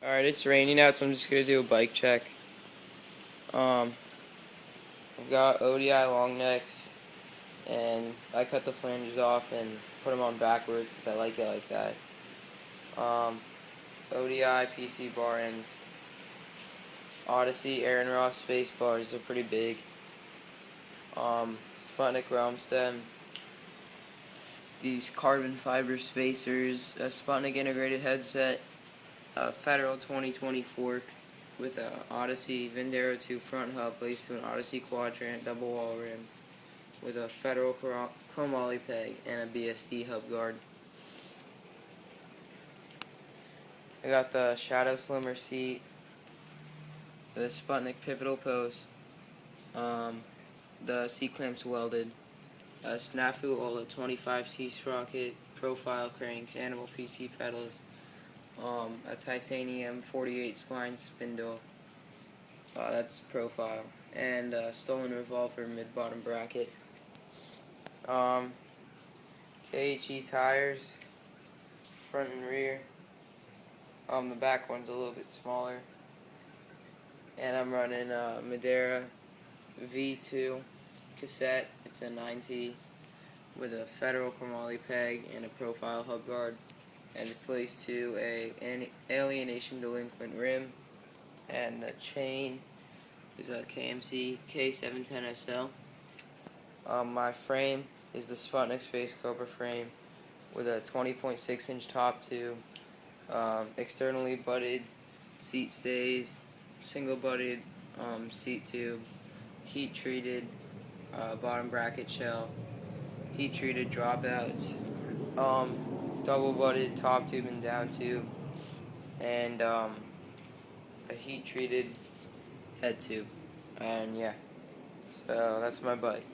Alright, it's raining out, so I'm just going to do a bike check. I've got ODI long necks, and I cut the flanges off and put them on backwards because I like it like that. ODI PC bar ends. Odyssey Aaron Ross space bars are pretty big. Sputnik realm stem. These carbon fiber spacers, a Sputnik integrated headset, a Federal 2020 fork with a Odyssey Vindero 2 front hub laced to an Odyssey quadrant double wall rim with a Federal chromoly peg and a BSD hub guard. I got the Shadow Slimmer seat, the Sputnik pivotal post, the seat clamps welded, a Snafu Ola 25T sprocket, profile cranks, animal PC pedals, a titanium 48 spline spindle, that's profile, and a stolen revolver mid-bottom bracket. KHE tires, front and rear. The back one's a little bit smaller. And I'm running Madeira V2 cassette. It's a 9T with a Federal chromoly peg and a profile hub guard. And it's laced to an alienation delinquent rim. And the chain is a KMC K710SL. My frame is the Sputnik Space Cobra frame with a 20.6 inch top tube, externally butted seat stays, single butted seat tube, heat treated bottom bracket shell, heat treated dropouts, double butted top tube and down tube, and a heat treated head tube. And yeah, so that's my bike.